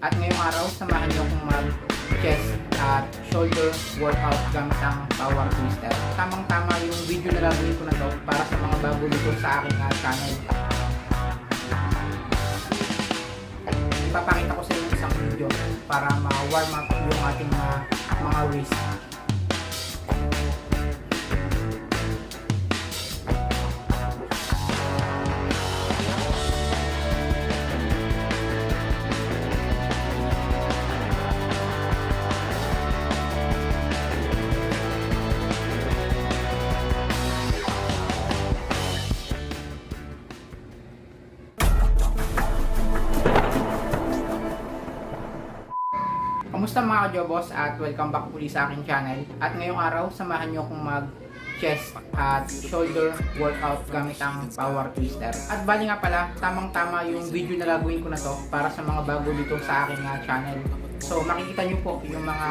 At ngayong araw, samahan niyo akong mag-chest at shoulder workout gamit ang power twister. Tamang-tama yung video na gagawin ko na to para sa mga bago dito sa aking channel. Ipapakita ko sa inyo isang video para ma-warm up yung ating mga wrist. Kamusta mga ka-jobos at welcome back muli sa aking channel. At ngayong araw, samahan nyo akong mag-chest at shoulder workout gamit ang power twister. At bali nga pala, tamang-tama yung video na gagawin ko na to para sa mga bago dito sa aking channel. So makikita nyo po yung mga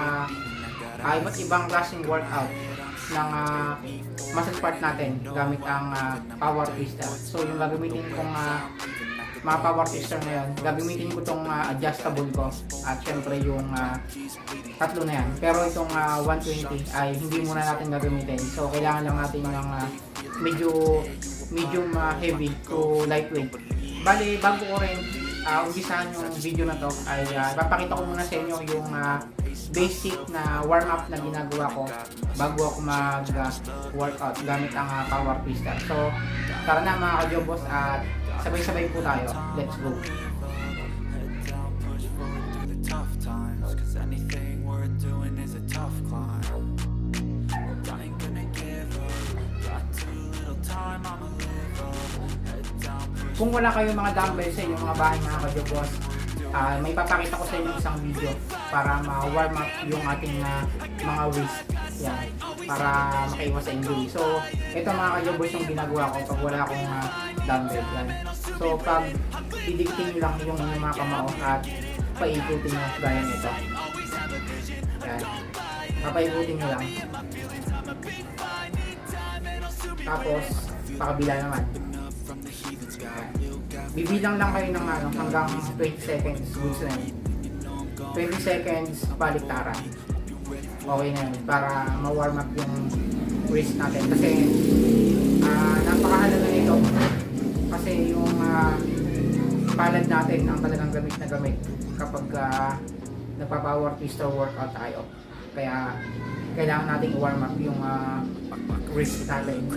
iba't ibang klaseng workout ng muscle part natin gamit ang power twister. So yung gagamitin kong mga power twister ngayon, gagamitin ko itong adjustable ko at syempre yung tatlo na yan. Pero itong 120 ay hindi muna natin gagamitin. So kailangan lang natin yung medium heavy to lightweight. Bali, bago ko rin umpisahan yung video na to ay papakita ko muna sa inyo yung basic na warm up na ginagawa ko bago ako mag workout gamit ang power twister. So tara na mga ka-jobos at sabay-sabay po tayo. Let's go. Kung wala kayong mga dumbbells sa inyong mga bahay mga ka-jobos, may papakita ko sa inyo isang video para ma-warm up yung ating mga wrist. Yan, para makaiwas sa injury. So, ito mga ka-jobos yung ginagawa ko pag wala akong dumbbell. Yan. So, pag didikitin nyo lang yung mga kamao at paikutin nyo gaya nito. Yan. Papaikutin nyo lang. Tapos, pakabila naman. Bibilang lang kayo ng hanggang 20 seconds. Goods na yun. 20 seconds baliktaran. Okay na yun para ma-warm up yung wrist natin. Kasi napakahalaga nito. Kasi yung palad natin ang talagang gamit na gamit kapag nagpa-power twister workout tayo. Kaya kailangan nating warm up yung wrist natin.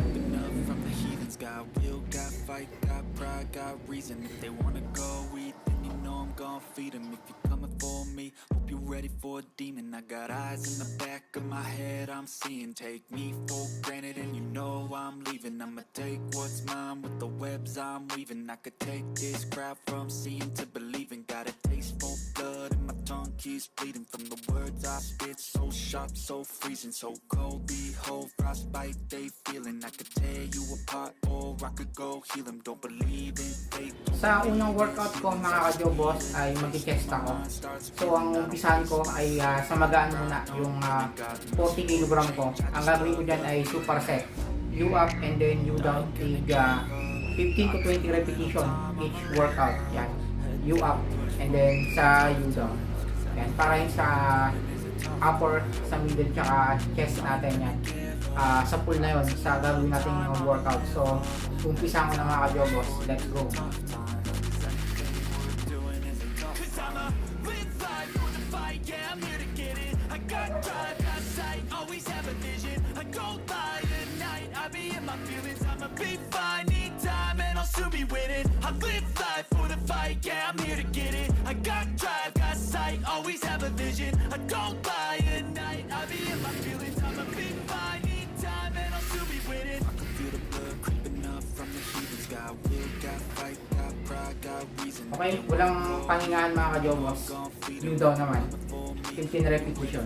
Got will, got fight, got pride, got reason. If they wanna go eat, then you know I'm gon' feed them. If you're coming for me, hope you're ready for a demon. I got eyes in the back of my head, I'm seeing. Take me for granted and you know I'm leaving. I'ma take what's mine with the webs I'm weaving. I could take this crowd from seeing to believing. Got a taste for blood and my tongue keeps bleeding. From the words I spit, so sharp, so freezing. So cold, behold, frostbite they feeling. I could tear you apart or I could go heal them. Don't believe in fate. Sa unang workout ko mga ka-jobos ay mag-chest ako. So ang umpisahan ko ay sa magaan muna yung 40 kg ko. Ang gagawin ko dyan ay superset. You up and then you down. 15 to 20 repetition each workout. Yan. You up and then sa you down. Yan. Para yun sa upper, sa middle, tsaka chest natin yan. Sa pool na yun, sa gagawin natin yung workout. So, umpisa ko na mga ka-jobos. Let's go. Okay, walang pahingahan mga ka-jobos. Yung down naman. 15 repetition.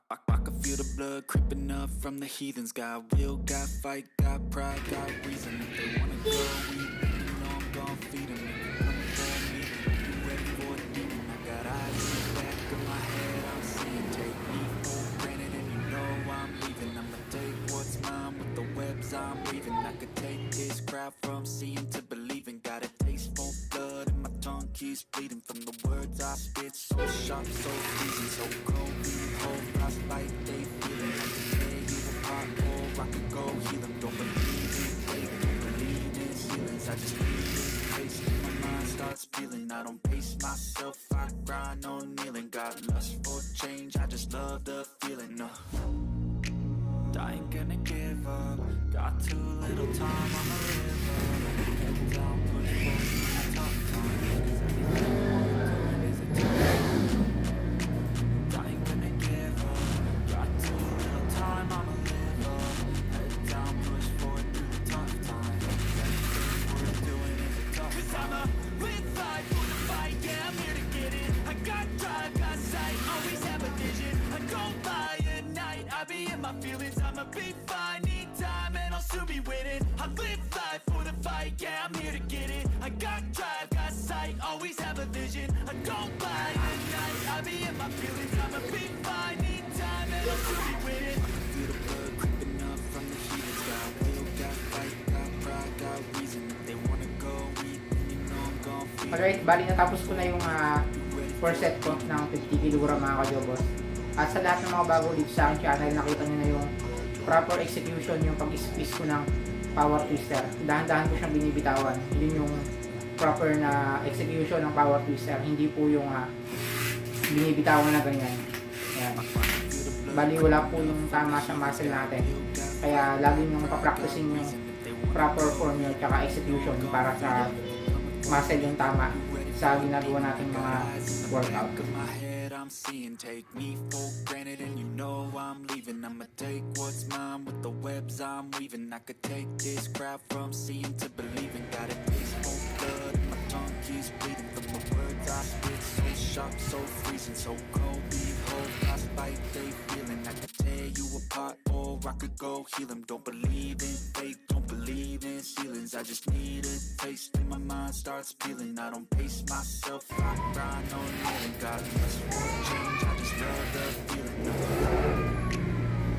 I can feel the blood creeping up from the heathens. Got will, got fight, got pride, got reason. If they wanna go eat, then you know I'm gon' feed them. If you're coming for me, keeps bleeding from the words I spit. So sharp, so freezing, so cold. Behold, frostbite, they feeling. I can tear you apart, or I could go heal them. Don't believe in fate, don't believe in ceilings. I just need a taste, and my mind starts feeling. I don't pace myself, I grind on kneeling. Got lust for change, I just love the feeling. I ain't gonna give up. Got too little time, I'ma live up. Head down, push forward through the tough times. 'Cause everything we're doing is a tough time. I ain't gonna give up. Got too little time, I'ma live up. Head down, push forward through the tough times. 'Cause everything we're doing is a tough time. 'Cause I'ma live life for the fight, yeah, I'm here to get it. I got drive, got sight, always have a vision. I go by at night, I be in my feelings. I'ma be fine, need time, and I'll soon be winning. I live life for the fight, yeah, I'm here to get it. I got drive, got sight, always have a vision. I go by at night, I be in my feelings. I'ma be fine, need time, and I'll soon be winning. I can feel the blood creeping up from the heathens. Got will, got fight, got pride, got reason. If they wanna go eat, then you know I'm gon' feed. Alright, bali natapos ko na yung first set ko ng 50 kg mga kajobos. At sa lahat ng mga bago dito sa aking channel, nakita nyo na yung proper execution, yung pag-squeeze ko ng power twister. Dahan-dahan ko siyang binibitawan. Yun yung proper na execution ng power twister. Hindi po yung binibitawan na ganyan. Ayan. Bali wala po yung tama sa muscle natin. Kaya lagi nyo papracticing yung proper form nyo at execution para sa muscle yung tama sa ginagawa natin mga workout. I'm seeing, take me for granted, and you know I'm leaving. I'ma take what's mine with the webs I'm weaving. I could take this crowd from seeing to believing. Got a taste for blood, and my tongue keeps bleeding from the words I spit. So sharp, so freezing, so cold. Behold, frostbite, they feeling. I could tear you apart, or I could go heal them. Don't believe in fate, don't believe in ceilings. I just need a taste, and my mind starts feeling. I don't pace myself, I grind on kneeling. Got lust for change, I just love the feeling.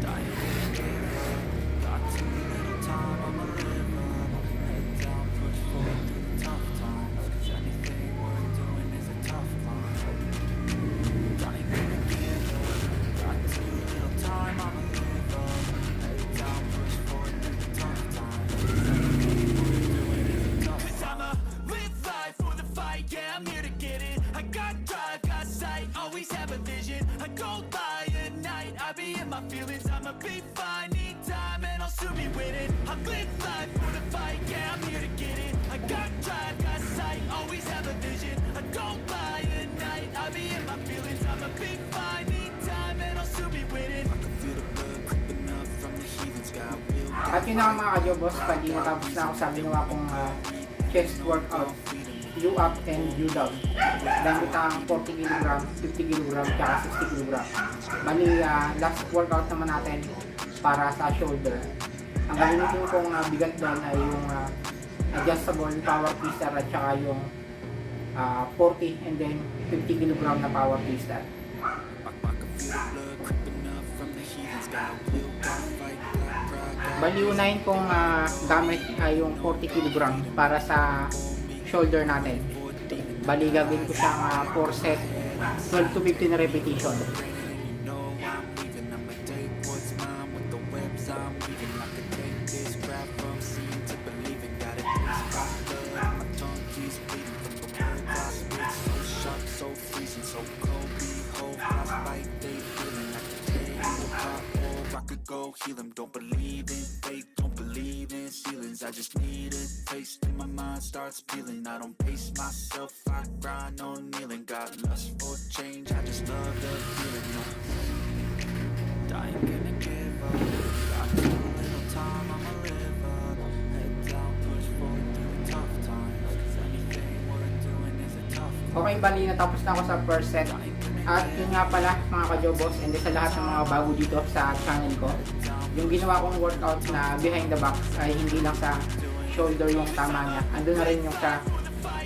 Dying to give up, got too little time, I'ma live up. Head down, push forward through the tough times. 'Cause anything worth doing is a tough climb. Dying to give up, got too little time, I'ma live up. Head down, push forward through the tough times. 'Cause anything worth doing is a tough climb. 'Cause I'ma live life for the fight, yeah, I'm here to get it. I got drive, got sight, always have a vision. I go by at night, I be in my feelings. I'ma be fine, need time, and I'll soon be winning. I live life for the fight, yeah, I'm here to get it. I got drive, got sight, always have a vision. I go by at night, I be in my feelings. I'ma be fine, need time, and I'll soon be winning. I can feel the blood creeping up from the heathens. Got will, At yun na mga kajobos, pati natapos na ako sa ginawa kong chest workout, U up and U down. Gamit ang 40 kg, 50 kg, tsaka 60 kg. Bali, last workout naman natin para sa shoulder. Ang gagamitin kong bigat doon ay yung adjustable power twister at tsaka yung 40 and then 50 kg na power twister. I can feel the blood creeping up from the heathens. Got will, got fight, got pride, got Bali, unahin kong gamit ay yung 40 kg para sa shoulder natin. Bali, gagawin ko siyang 4 set, 12 to 15 na repetition. you know I'm leaving. I'ma take what's mine with the webs I'm weaving. I could take this crowd from seeing to believing. Got it taste my blood, my tongue keeps bleeding from the words I spit. So sharp, so freezing, so cold. Behold, frostbite, they feeling. I could tear you apart, or I could go heal them. Don't believe in fate, don't believe in ceilings. I just need a taste, and my mind starts feeling. I don't pace myself, I grind on kneeling. Got lust for change, I just love the feeling. I ain't gonna give up. Got too little time, I'ma live up. Head down, push forward through the tough times. 'Cause anything worth doing is a tough climb. Okay, bali, natapos na ako sa first set. At yun nga pala mga kajobos, and sa lahat ng mga bago dito sa channel ko, yung ginawa kong workout na behind the back ay hindi lang sa shoulder yung tama niya. Andun na rin yung sa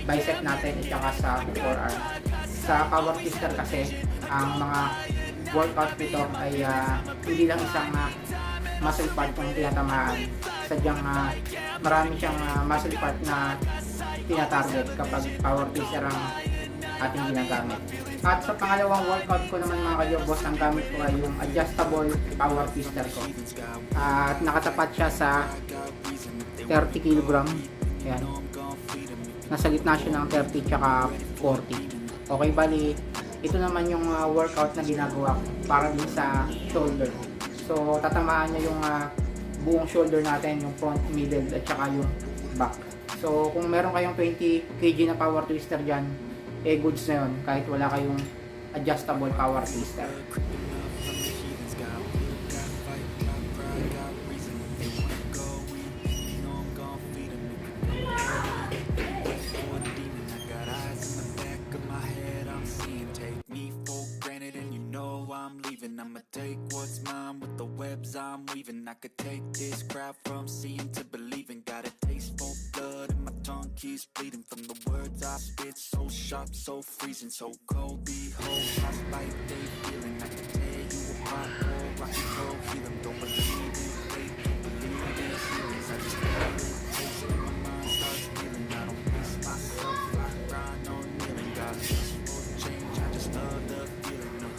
bicep natin at saka sa forearm. Sa power twister kasi, ang mga workout nito ay hindi lang isang muscle part kung tinatamaan. Sadyang marami siyang muscle part na tinatarget kapag power twister ang ating ginagamit. At sa pangalawang workout ko naman mga ka-jobos, ang gamit ko ay yung adjustable power twister ko. At nakatapat siya sa 30 kg. Yan. Nasa gitna siya ng 30 tsaka 40. Okay, bali, ito naman yung workout na ginagawa ko para din sa shoulder. So, tatamaan niya yung buong shoulder natin, yung front, middle, at saka yung back. So, kung meron kayong 20 kg na power twister dyan, goods na yun, kahit wala kayong adjustable power twister. I'ma take what's mine with the webs I'm weaving. I could take this crowd from seeing to believing. Got a taste for blood and my tongue keeps bleeding from the words I spit. So sharp, so freezing, so cold. Behold, I spite they feeling. I can tear you apart, or I can go heal them. Don't believe in fate, don't believe in feelings. I just feel it taste and my mind starts feeling. I don't pace myself, I grind on kneeling. Got just for change, I just love the feeling.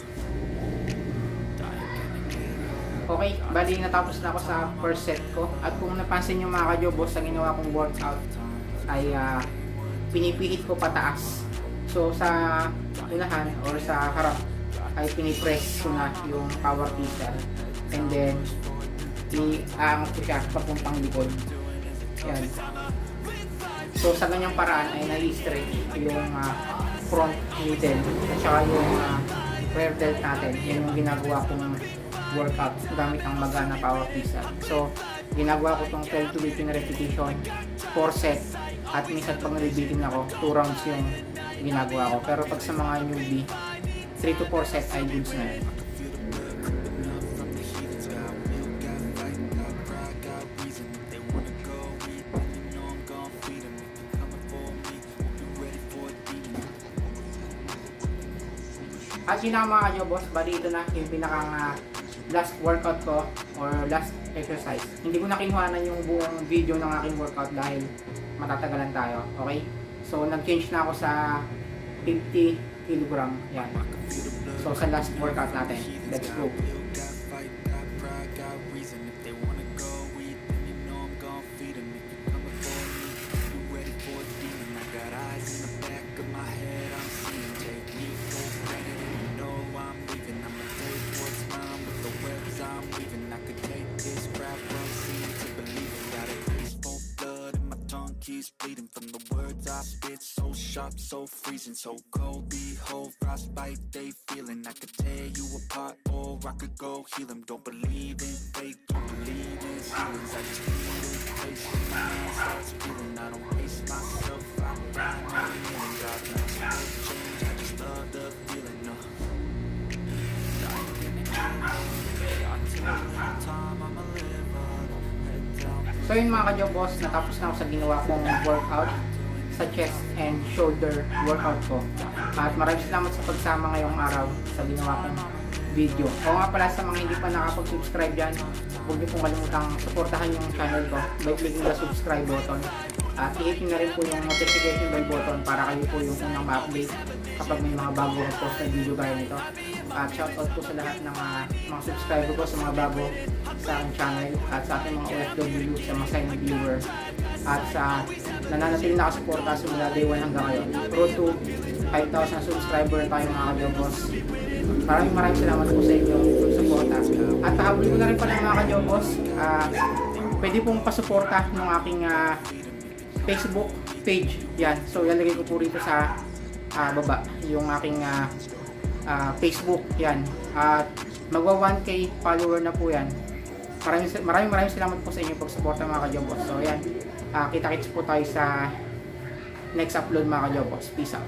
Okay, bali natapos na ako sa first set ko. At kung napansin nyo mga ka-jobos, sa ginawa kong workout ay pinipihit ko pataas. So sa unahan or sa harap ay pinipress ko na yung power twister. And then iaangat ko siya papuntang likod. Yan. So sa ganyang paraan ay nai-stretch yung front, middle, at saka yung rear delt natin. Yan yung ginagawa kong workout gamit ang Magana power twister. So, ginagawa ko tong 12 to 18 repetition, 4 set, at minsan pag nalibitin ako, 2 rounds yung ginagawa ko. Pero pag sa mga newbie, 3 to 4 set ay goods na yun. At yun na mga ka-jobos, bali ito na yung pinakang last workout ko or last exercise. Hindi ko na kinuhanan yung buong video ng aking workout dahil matatagalan tayo. Okay? So, nag-change na ako sa 50 kg. Yan. So, sa last workout natin. Let's go. Keeps bleeding from the words I spit. So sharp, so freezing, so cold. Behold, frostbite they feeling. I could tear you apart, or I could go heal them. Don't believe in fate, don't believe in ceilings. I just feel it, taste it, my mind starts feeling. I don't pace myself, I grind on kneeling. God makes no change, I just love the feeling. I ain't gonna give up. I took my time, I'ma live up. Head down. So yun mga ka-jobos, natapos na ako sa ginawa kong workout sa chest and shoulder workout ko. At maraming salamat sa pagsama ngayong araw sa ginawa kong video. O nga pala sa mga hindi pa nakapag-subscribe dyan, huwag niyo pong kalimutang suportahan yung channel ko by clicking the subscribe button. At i-hit na rin po yung notification bell button para kayo po yung unang ma-update kapag may mga bago na post na video gaya nito. At shoutout po sa lahat ng mga subscriber ko, sa mga bago sa aking channel, at sa aking mga OFW, sa mga silent viewer, at sa nananatiling nakasuporta simula day 1 hanggang ngayon. Road to 5,000 subscriber na tayo mga ka-jobos. Maraming salamat po sa inyo sa suporta. At pahabol ko na rin pala mga ka-jobos, pwede pong pasuporta ng aking Facebook page. Yan. So, lalagay ko po rito sa baba yung aking Facebook. Yan. At magwa 1K follower na po yan. Maraming salamat po sa inyo pagsuporta mga ka-jobos. So, yan. Kita-kits po tayo sa next upload mga ka-jobos. Peace out.